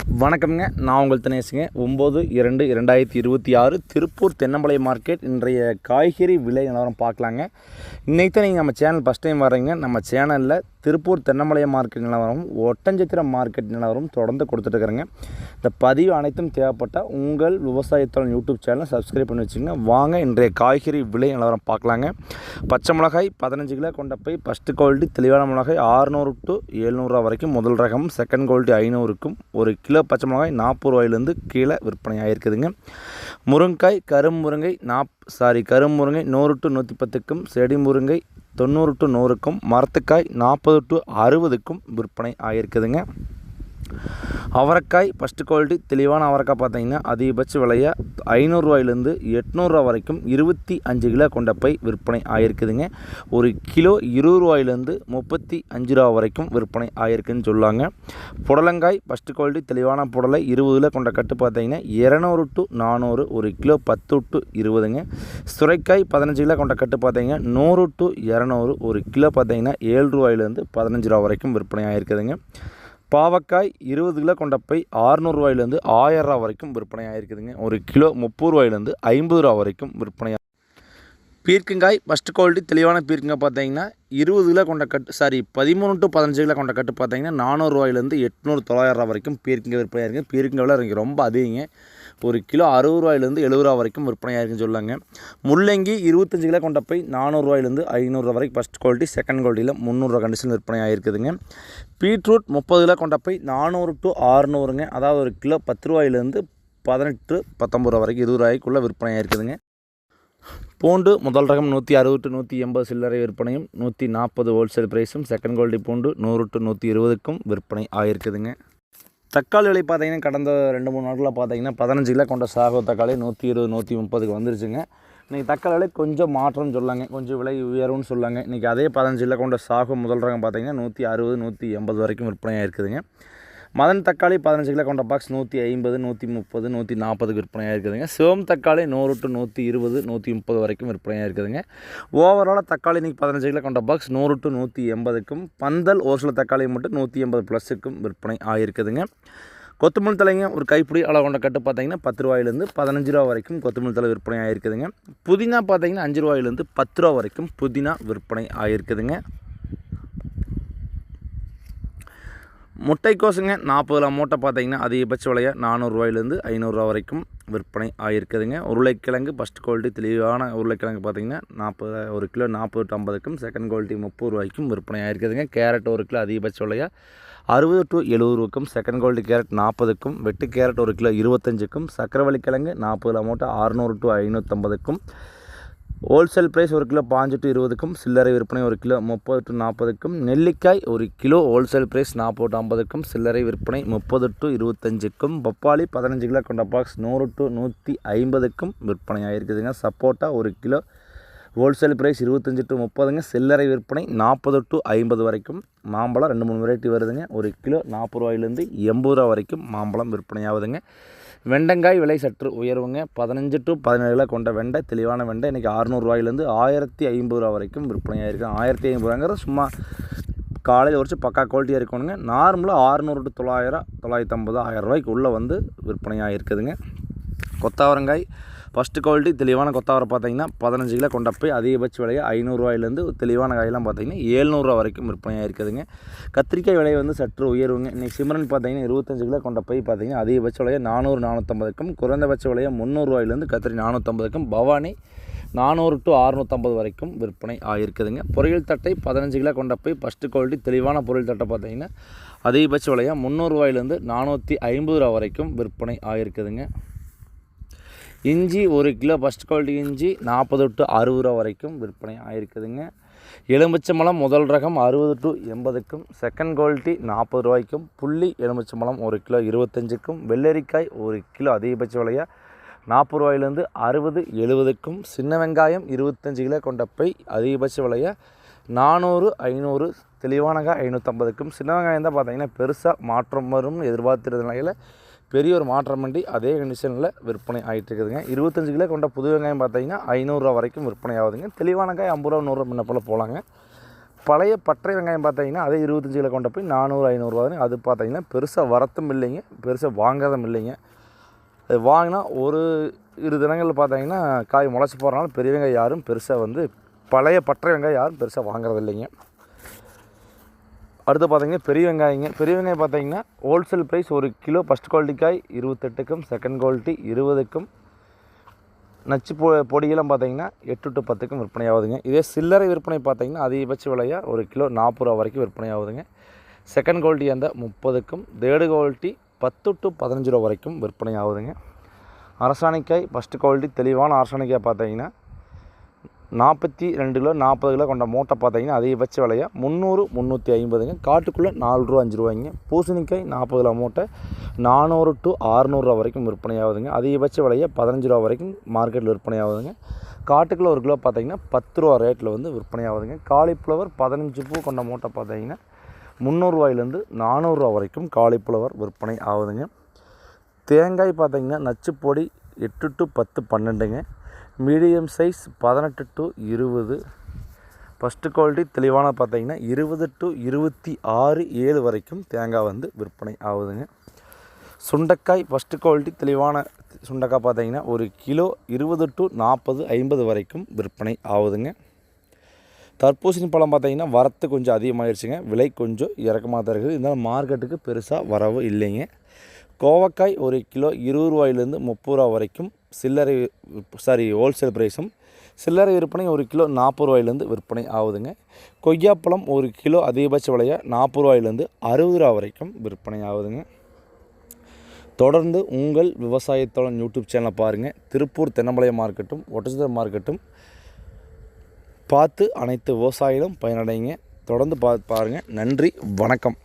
வணக்கம்ங்க. நான் உங்கள் தினேஷுங்க. 9/2/2026 திருப்பூர் தென்னம்பாளையம் மார்க்கெட். இன்றைய காய்கறி விலை நிலவரம் பார்க்கலாங்க. இன்றைக்கு தான் நீங்கள் நம்ம சேனல் ஃபஸ்ட் டைம் வர்றீங்க. நம்ம சேனலில் திருப்பூர் தென்னம்பாளையம் மார்க்கெட் நிலவரம், ஒட்டஞ்சத்திரம் மார்க்கெட் நிலவரம் தொடர்ந்து கொடுத்துட்ருக்குறேங்க. இந்த பதிவு அனைத்தும் தேவைப்பட்டால் உங்கள் விவசாயத்தோட யூடியூப் சேனலை சப்ஸ்கிரைப் பண்ணி வச்சுங்க. வாங்க இன்றைய காய்கறி விலை நிலவரம் பார்க்கலாங்க. பச்சை மிளகாய் 15 கிலோ கொண்ட போய் ஃபஸ்ட்டு குவாலிட்டி தெளிவான மிளகாய் 600 to 700 வரைக்கும் முதல் ரகம். செகண்ட் குவாலிட்டி 500க்கும். ஒரு கிலோ பச்சை மிளகாய் 40 ரூபாயிலேருந்து கீழே விற்பனை ஆகிருக்குதுங்க. முருங்காய் கரும்புருங்கை கரும்புருங்கை 100 to 110க்கும். செடி முருங்கை 90 to 100க்கும். மரத்துக்காய் 40 to 60க்கும் விற்பனை ஆகிருக்குதுங்க. அவரைக்காய் ஃபஸ்ட்டு குவாலிட்டி தெளிவான அவரைக்காய் பார்த்தீங்கன்னா அதிகபட்ச விலையை 500 ரூபாயிலேருந்து 800 ரூபா வரைக்கும் 25 கிலோ கொண்ட போய் விற்பனை ஆகிருக்குதுங்க. ஒரு கிலோ 20 ரூபாயிலேருந்து 35 ரூபா வரைக்கும் விற்பனை ஆகிருக்குன்னு சொல்லாங்க. புடலங்காய் ஃபஸ்ட்டு குவாலிட்டி தெளிவான புடலை 20 கிலோ கொண்ட கட்டு பார்த்தீங்கன்னா 200 to 400, ஒரு கிலோ 10 to 20ங்க. சுரைக்காய் 15 கிலோ கொண்ட கட்டு பார்த்தீங்கன்னா 100 to 200, ஒரு கிலோ பார்த்தீங்கன்னா 7 ரூபாயிலேருந்து 15 ரூபா வரைக்கும் விற்பனை ஆகிருக்குதுங்க. பாவக்காய் 20 கிலோ கொண்ட போய் 600 ரூபாயிலேருந்து 1000 ரூபா வரைக்கும் விற்பனை ஆகிருக்குதுங்க. ஒரு கிலோ 30 ரூபாயிலேருந்து 50 ரூபா வரைக்கும் விற்பனை. பீர்க்கங்காய் ஃபஸ்ட்டு குவாலிட்டி தெளிவான பீர்க்கங்காய் பார்த்தீங்கன்னா 20 கிலோ கொண்ட கட்டு 13 to 15 கிலோ கொண்ட கட்டு பார்த்தீங்கன்னா 400 ரூபாயிலேருந்து 800 900 ரூபா வரைக்கும் பீர்க்கங்காய் விற்பனை ஆகிருக்கு. பீர்க்கங்காய் விலை ரொம்ப அதிகங்க. ஒரு கிலோ 60 ரூபாயிலேருந்து 70 ரூபா வரைக்கும் விற்பனை ஆகிருக்குன்னு சொல்லாங்க. முள்ளங்கி 25 கிலோ கொண்ட போய் 400 ரூபாயிலேருந்து 500 ரூபா வரைக்கும் ஃபஸ்ட் குவாலிட்டி. செகண்ட் குவாலிட்டியில் 300 ரூபா கண்டிஷன் விற்பனை ஆகிருக்குதுங்க. பீட்ரூட் 30 கிலோ கொண்ட போய் 400 to 600ங்க. அதாவது ஒரு கிலோ 10 ரூபாயிலேருந்து 18 19 ரூபா வரைக்கும் 20 ரூபாய்க்குள்ளே விற்பனை ஆகிருக்குதுங்க. பூண்டு முதல் ரகம் 160 to 180 சில்லறை விற்பனையும், 140 ஹோல்சேல் ப்ரைஸும். செகண்ட் குவாலிட்டி பூண்டு 100 to 120க்கும் விற்பனை ஆகிருக்குதுங்க. தக்காளி விலை பார்த்தீங்கன்னா கடந்த 2-3 நாட்களில் பார்த்தீங்கன்னா 15 கிலோ கொண்ட சாகோ தக்காளி 120 130க்கு வந்துருச்சுங்க. இன்றைக்கி தக்காளி விலை கொஞ்சம் மாற்றம்னு சொல்லாங்க, கொஞ்சம் விலை உயரும்னு சொல்லாங்க. இன்றைக்கி அதே 15 கிலோ கொண்ட சாகோ முதல் ரகம் பார்த்தீங்கன்னா 160 180 வரைக்கும் விற்பனை ஆகிருக்குதுங்க. மதன் தக்காளி 15 கிலோ கொண்ட பாக்ஸ் 150 130 140க்கு விற்பனை ஆகிருக்குதுங்க. சிவம் தக்காளி 100 to 120 130 வரைக்கும் விற்பனை ஆகிருக்குதுங்க. ஓவராலாக தக்காளி இன்றைக்கி 15 கிலோ கொண்ட பாக்ஸ் 100 to 180க்கும். பந்தல் ஒரு சில தக்காளி மட்டும் 180 +க்கும் விற்பனை ஆகிருக்குதுங்க. கொத்தமல்லி தலைங்க ஒரு கைப்பிடி அளவு கொண்ட கட்டு பார்த்தீங்கன்னா 10 ரூபாயிலேருந்து 15 ரூபா வரைக்கும் கொத்தமல்லி தலை விற்பனை ஆகிருக்குதுங்க. புதினா பார்த்தீங்கன்னா 5 ரூபாயிலேருந்து 10 ரூபா வரைக்கும் புதினா விற்பனை ஆகிருக்குதுங்க. முட்டைக்கோசுங்க 40 கிலோ மூட்டை பார்த்தீங்கன்னா அதிகபட்ச விலையை 400 ரூபாயிலேருந்து 500 ரூபா வரைக்கும் விற்பனை ஆகிருக்குதுங்க. உருளைக்கிழங்கு ஃபஸ்ட் குவாலிட்டி தெளிவான உருளைக்கிழங்கு பார்த்தீங்கன்னா ஒரு கிலோ 40 to 50க்கும். செகண்ட் குவாலிட்டி 30 ரூபாய்க்கும் விற்பனை ஆகிருக்குதுங்க. கேரட் ஒரு கிலோ அதிகபட்ச விலையை 60 to 70 ரூபாய்க்கும். செகண்ட் குவாலிட்டி கேரட் 40க்கும். வெட்டு கேரட் ஒரு கிலோ 25க்கும். சக்கரவள்ளி கிழங்கு 40 கிலோ மூட்டை 600 to 550க்கும். ஹோல்சேல் ப்ரைஸ் ஒரு கிலோ 5 to 20க்கும். சில்லறை விற்பனை ஒரு கிலோ 30 to 40க்கும். நெல்லிக்காய் ஒரு கிலோ ஹோல்சேல் ப்ரைஸ் 40 to 50க்கும். சில்லறை விற்பனை 30 to 25க்கும். பப்பாளி 15 கிலோ கொண்ட பாக்ஸ் 100 to 150க்கும் விற்பனை ஆகிருக்குதுங்க. சப்போட்டா ஒரு கிலோ ஹோல்சேல் ப்ரைஸ் 25 to 30ங்க. சில்லறை விற்பனை 40 to 50 வரைக்கும். மாம்பழம் 2-3 வெரைட்டி வருதுங்க. ஒரு கிலோ 40 ரூபாயிலேருந்து 80 ரூபா வரைக்கும் மாம்பழம் விற்பனை ஆகுதுங்க. வெண்டைக்காய் விலை சற்று உயர்வுங்க. 15 to 17 கிலோ கொண்ட வெண்டை தெளிவான வெண்டை இன்றைக்கி 600 ரூபாயிலேருந்து 1050 ரூபா வரைக்கும் விற்பனை ஆகிருக்கு. 1050 ரூபாங்கிறது சும்மா காலையில் உரிச்சு பக்கா குவாலிட்டியாக இருக்கணுங்க. நார்மலாக 600 to 900 950 1000 ரூபாய்க்கு உள்ளே வந்து விற்பனை ஆகிருக்குதுங்க. கொத்தவரங்காய் ஃபஸ்ட்டு குவாலிட்டி தெளிவான கொத்தவரை பார்த்தீங்கன்னா 15 கிலோ கொண்ட போய் அதிகபட்ச விலையை 500 ரூபாயிலேருந்து தெளிவான காயெல்லாம் பார்த்தீங்கன்னா 700 ரூபா வரைக்கும் விற்பனையாக இருக்குதுங்க. கத்திரிக்காய் விலை வந்து சற்று உயர்வுங்க. இன்றைக்கி சிம்ரன் பார்த்தீங்கன்னா 25 கிலோ கொண்ட போய் பார்த்தீங்கன்னா அதிகபட்ச விலையை 400 450க்கும். குறைந்தபட்ச விலையை 300 ரூபாயிலேருந்து கத்திரி 450க்கும். பவானி 400 to 650 வரைக்கும் விற்பனை ஆகிருக்குதுங்க. பொரியல் தட்டை 15 கிலோ கொண்ட போய் ஃபஸ்ட்டு குவாலிட்டி தெளிவான பொரியல் தட்டை பார்த்தீங்கன்னா அதிகபட்ச விலையை 300 ரூபாயிலேருந்து 450 ரூபா வரைக்கும் விற்பனை ஆகிருக்குதுங்க. இஞ்சி ஒரு கிலோ ஃபஸ்ட் குவாலிட்டி இஞ்சி 40 to 60 ரூபா வரைக்கும் விற்பனை ஆகிருக்குதுங்க. எலுமிச்சம்பழம் முதல் ரகம் 60 to 80க்கும். செகண்ட் குவாலிட்டி 40 ரூபாய்க்கும். புள்ளி எலுமிச்சம்பழம் ஒரு கிலோ 25க்கும். வெள்ளரிக்காய் ஒரு கிலோ அதிகபட்ச விலையை 40 ரூபாயிலேருந்து 60 70க்கும். சின்ன வெங்காயம் 25 கிலோ கொண்ட பை அதிகபட்ச விலையை 400 500, தெளிவானகாய் 550க்கும். சின்ன வெங்காயம் தான் பார்த்தீங்கன்னா பெருசாக மாற்றம் வரும் எதிர்பார்த்துருந்த நிலையில் பெரிய ஒரு மாற்றம் பண்ணி அதே கண்டிஷனில் விற்பனை ஆகிட்டு இருக்குதுங்க. 25 கிலோ கொண்ட புது வெங்காயம் பார்த்தீங்கன்னா 500 ரூபா வரைக்கும் விற்பனை ஆகுதுங்க. தெளிவான காய் 50 ரூபா 100 ரூபா முன்ன போல் போகலாங்க. பழைய பட்டை வெங்காயம் பார்த்தீங்கன்னா அதே 25 கிலோ கொண்டு போய் 400-500 ரூபா. அது பார்த்தீங்கன்னா பெருசாக வரத்தும் இல்லைங்க, பெருசாக வாங்காதம் இல்லைங்க. அது வாங்கினா ஒரு 2 தினங்களில் பார்த்தீங்கன்னா காய் முளைச்சி போகிறனால பெரிய வெங்காயம் யாரும் பெருசாக வந்து பழைய பட்டை வெங்காயம் யாரும் பெருசாக வாங்குறது இல்லைங்க. அடுத்து பார்த்தீங்கன்னா பெரிய வெங்காயம் பார்த்தீங்கன்னா ஹோல்சேல் ப்ரைஸ் ஒரு கிலோ ஃபஸ்ட் குவாலிட்டி காய் 28க்கும், செகண்ட் குவாலிட்டி 20க்கும், நச்சு பொடியெல்லாம் பார்த்தீங்கன்னா 8 to 10க்கும் விற்பனை ஆகுதுங்க. இதே சில்லறை விற்பனை பார்த்தீங்கன்னா அதிகபட்ச விலையாக ஒரு கிலோ 40 ரூபா வரைக்கும் விற்பனை ஆகுதுங்க. செகண்ட் குவாலிட்டி அந்த 30க்கும், தேர்டு குவாலிட்டி 10 to 15 ரூபா வரைக்கும் விற்பனை ஆகுதுங்க. அரசாணிக்காய் ஃபஸ்ட்டு குவாலிட்டி தெளிவான அரசாணிக்காய் பார்த்தீங்கன்னா 42 கிலோ 40 கிலோ கொண்ட மூட்டை பார்த்தீங்கன்னா அதிகபட்ச விலையாக 300-350ங்க. காட்டுக்குள்ளே 4 ரூபா 5 ரூபாய்ங்க. பூசணிக்காய் 40 கிலோ மூட்டை 400 to 600 ரூபா வரைக்கும் விற்பனை ஆகுதுங்க. அதிகபட்ச விலையாக 15 ரூபா வரைக்கும் மார்க்கெட்டில் விற்பனை ஆகுதுங்க. காட்டுக்குள்ளே ஒரு கிலோ பார்த்தீங்கன்னா 10 ரூபா ரேட்டில் வந்து விற்பனை ஆகுதுங்க. காலிஃப்ளவர் 15 பூ கொண்ட மூட்டை பார்த்தீங்கன்னா 300 ரூபாயிலேருந்து 400 ரூபா வரைக்கும் காலிஃப்ளவர் விற்பனை ஆகுதுங்க. தேங்காய் பார்த்தீங்கன்னா நச்சுப்பொடி 8 to 10 12ங்க. Medium size 18 to 20. First quality தெளிவான பார்த்தீங்கன்னா 20 to 26-7 வரைக்கும் தேங்காய் வந்து விற்பனை ஆகுதுங்க. சுண்டைக்காய் ஃபஸ்ட்டு குவாலிட்டி தெளிவான சுண்டைக்காய் பார்த்தீங்கன்னா ஒரு கிலோ 20 to 40-50 வரைக்கும் விற்பனை ஆகுதுங்க. தர்பூசணி பழம் பார்த்தீங்கன்னா வரத்து கொஞ்சம் அதிகமாகிடுச்சுங்க, விலை கொஞ்சம் இறக்கமாக தான் இருக்குது. இருந்தாலும் மார்க்கெட்டுக்கு பெருசாக வரவு இல்லைங்க. கோவக்காய் ஒரு கிலோ 20 ரூபாயிலேருந்து 30 ரூபா வரைக்கும் ஹோல்சேல் ப்ரைஸும், சில்லறை விற்பனை ஒரு கிலோ 40 ரூபாயிலேருந்து விற்பனை ஆகுதுங்க. கொய்யாப்பழம் ஒரு கிலோ அதிகபட்ச விலையாக 40 ரூபாயிலேருந்து 60 ரூபா வரைக்கும் விற்பனை ஆகுதுங்க. தொடர்ந்து உங்கள் விவசாயத்தோழன் யூடியூப் சேனலை பாருங்கள். திருப்பூர் தென்னம்பாளையம் மார்க்கெட்டும் ஒட்டச்சத்திரம் மார்க்கெட்டும் பார்த்து அனைத்து விவசாயிகளும் பயனடைங்க. தொடர்ந்து பாருங்கள். நன்றி, வணக்கம்.